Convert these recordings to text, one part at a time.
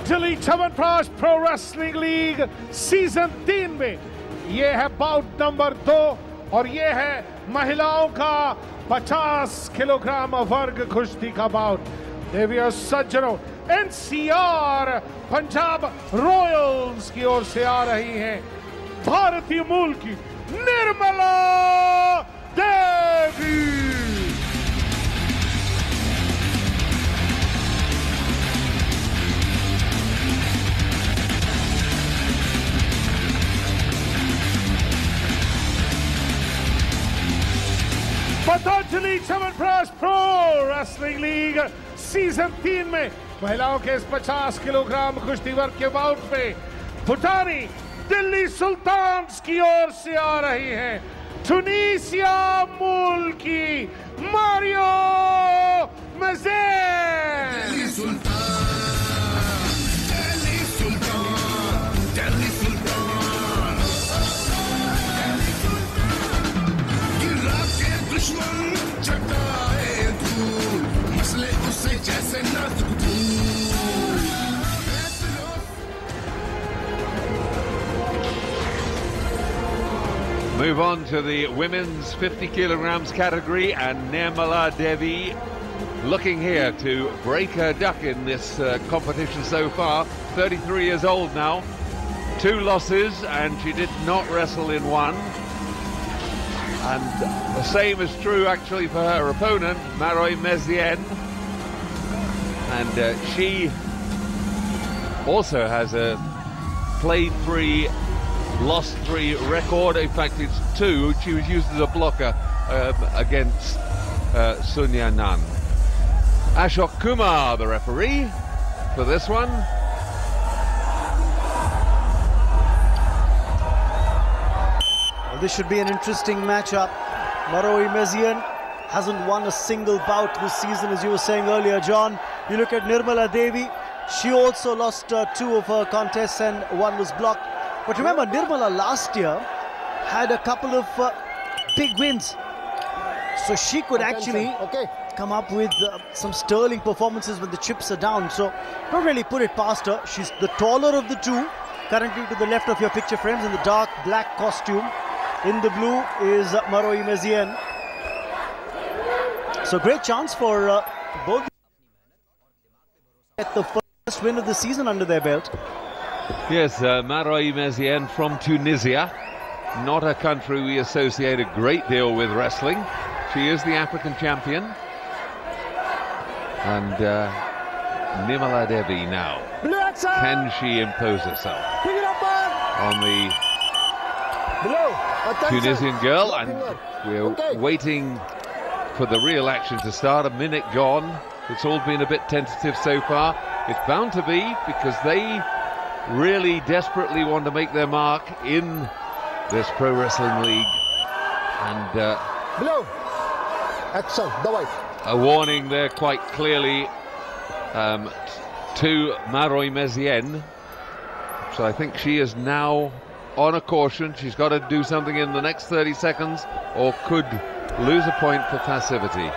Patanjali chyawanprash pro wrestling league season 3 में ये है बाउट नंबर 2 और ये है महिलाओं का 50 किलोग्राम वर्ग कुश्ती का बाउट। देवी और सज्जनों, एनसीआर पंजाब रॉयल्स की ओर से आ रही हैं भारतीय मूल की Nirmala Devi. Patanjali chyawanprash pro wrestling league season 3 में महिलाओं के इस 50 किलोग्राम कुश्ती वर्ग के बाउट में भूटानी दिल्ली सुल्तान्स की ओर से आ रही हैं ट्यूनीसिया मूल की मेरोई मेजियन। Move on to the women's 50 kilograms category, and Nirmala Devi looking here to break her duck in this competition so far. 33 years old now, 2 losses, and she did not wrestle in one. And the same is true actually for her opponent, Meroi Mezien. And she also has a played 3, lost 3 record. In fact, it's 2. She was used as a blocker against Sunya Nan. Ashok Kumar, the referee for this one. Well, this should be an interesting matchup. Meroi Mezien hasn't won a single bout this season, as you were saying earlier, John. You look at Nirmala Devi, she also lost 2 of her contests and 1 was blocked. But remember, Nirmala last year had a couple of big wins. So she could actually come up with some sterling performances when the chips are down. So don't really put it past her. She's the taller of the 2, currently to the left of your picture frames in the dark black costume. In the blue is Meroi Mezien. So great chance for both get the first win of the season under their belt. Yes, Meroi Mezien from Tunisia, not a country we associate a great deal with wrestling. She is the African champion. And Nirmala Devi now, can she impose herself on the Tunisian girl? And we're waiting for the real action to start. A minute gone. It's all been a bit tentative so far. It's bound to be, because they really desperately want to make their mark in this pro wrestling league. And a warning there quite clearly to Meroi Mezien. So I think she is now on a caution. She's got to do something in the next 30 seconds or could lose a point for passivity.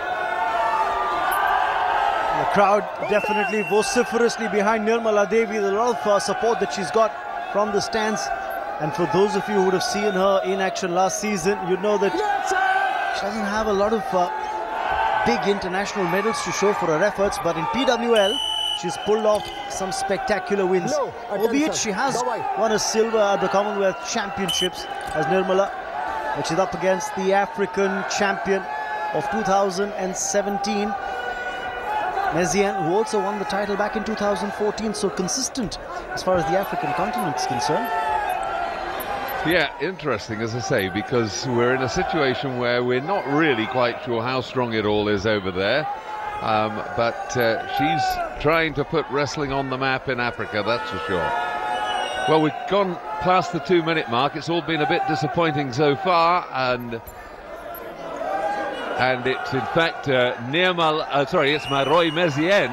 The crowd definitely vociferously behind Nirmala Devi. There's a lot of support that she's got from the stands. And for those of you who would have seen her in action last season, you know that she doesn't have a lot of big international medals to show for her efforts. But in PWL, she's pulled off some spectacular wins. Albeit she has won a silver at the Commonwealth Championships as Nirmala, but she's up against the African champion of 2017. Mezien, who also won the title back in 2014, so consistent as far as the African continent is concerned. Yeah, interesting, as I say, because we're in a situation where we're not really quite sure how strong it all is over there. But she's trying to put wrestling on the map in Africa, that's for sure. Well, we've gone past the 2-minute mark. It's all been a bit disappointing so far, and it's in fact it's Meroi Mezien.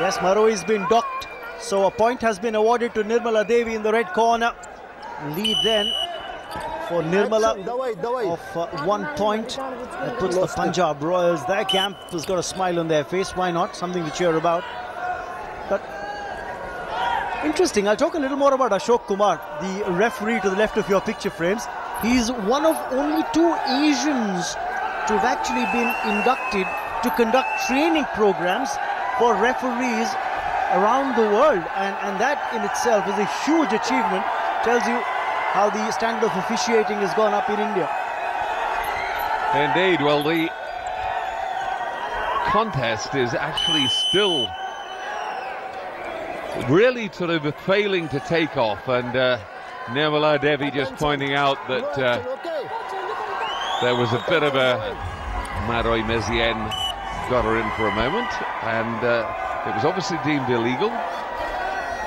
Yes, Meroi's been docked, so a point has been awarded to Nirmala Devi in the red corner. Lead then for Nirmala of 1 point. That puts the Punjab Royals, their camp has got a smile on their face. Why not? Something to cheer about. Interesting. I'll talk a little more about Ashok Kumar, the referee to the left of your picture frames. He's one of only 2 Asians to have actually been inducted to conduct training programs for referees around the world, and that in itself is a huge achievement. Tells you how the standard of officiating has gone up in India. Indeed. Well, the contest is actually still really sort of failing to take off, and Nirmala Devi just pointing out that there was a bit of a Meroi Mezien got her in for a moment, and it was obviously deemed illegal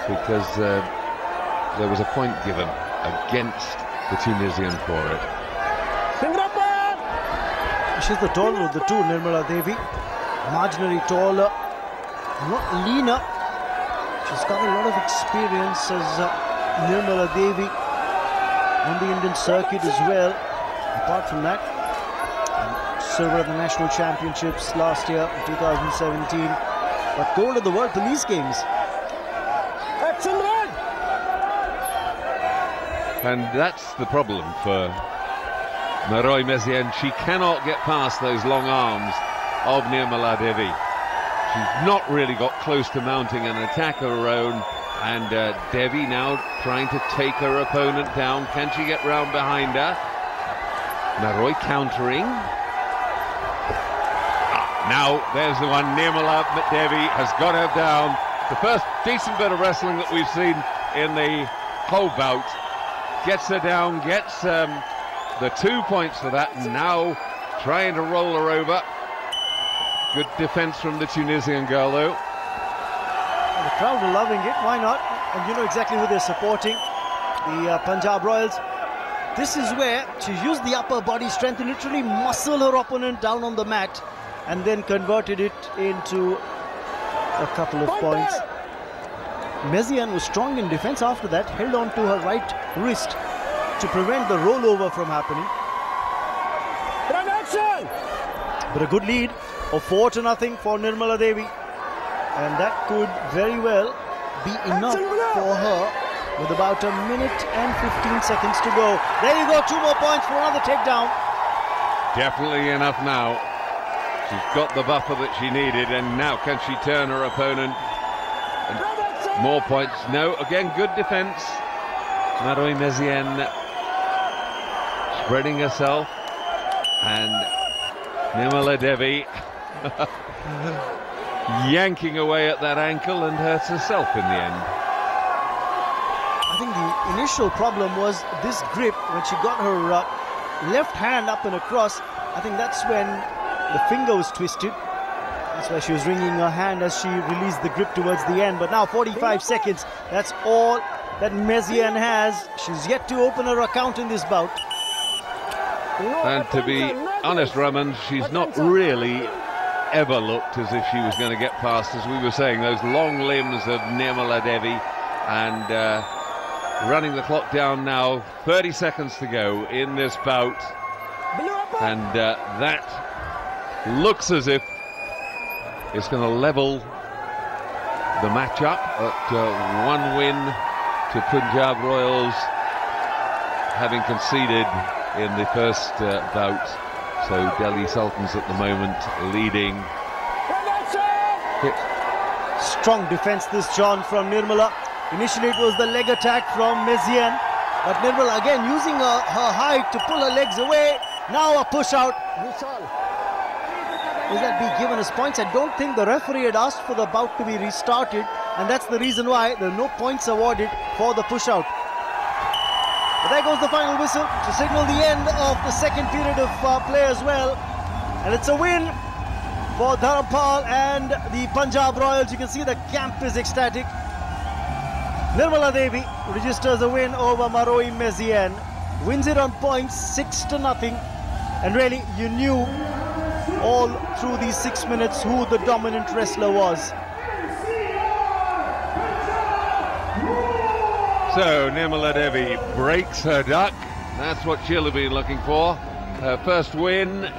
because there was a point given against the Tunisian for it. She's the taller of the two, Nirmala Devi. Marginally taller, not leaner. She's got a lot of experience as Nirmala Devi on the Indian circuit as well. Apart from that, silver at the national championships last year, 2017, but gold at the World Police Games. And that's the problem for Meroi Mezien. She cannot get past those long arms of Nirmala Devi. She's not really got close to mounting an attack of her own, and Devi now trying to take her opponent down. Can she get round behind her? Meroi countering. Now there's the one. Nirmala Devi has got her down. The first decent bit of wrestling that we've seen in the whole bout. Gets her down, gets the 2 points for that, and now trying to roll her over. Good defense from the Tunisian girl, though. The crowd are loving it, why not? And you know exactly who they're supporting, the Punjab Royals. This is where she used the upper body strength to literally muscle her opponent down on the mat and then converted it into a couple of points. Mezien was strong in defense after that, held on to her right wrist to prevent the rollover from happening. But a good lead of 4-0 for Nirmala Devi, and that could very well be enough for her with about 1 minute and 15 seconds to go. There you go, 2 more points for another takedown. Definitely enough now. She's got the buffer that she needed, and now can she turn her opponent? And more points. No, again, good defense. Meroi Mezien spreading herself, and Nirmala Devi yanking away at that ankle and hurts herself in the end. I think the initial problem was this grip when she got her left hand up and across. I think that's when the finger was twisted. That's why she was wringing her hand as she released the grip towards the end. But now 45 seconds, that's all that Mezien has. She's yet to open her account in this bout. And to be honest, Raman, she's not really ever looked as if she was going to get past, as we were saying, those long limbs of Nirmala Devi. And running the clock down now, 30 seconds to go in this bout. And that looks as if it's going to level the match-up at 1 win to Punjab Royals, having conceded in the first bout. So Delhi Sultans at the moment leading. Strong defense this, John, from Nirmala. Initially it was the leg attack from Mezien, but Nirmala again using her height to pull her legs away. Now a push out. Will that be given as points? I don't think the referee had asked for the bout to be restarted, and that's the reason why there are no points awarded for the push out. But there goes the final whistle to signal the end of the second period of play as well. And it's a win for Dharampal and the Punjab Royals. You can see the camp is ecstatic. Nirmala Devi registers a win over Meroi Mezien. Wins it on points, 6-0. And really, you knew all through these 6 minutes who the dominant wrestler was. So Nirmala Devi breaks her duck. That's what she'll have been looking for. Her first win.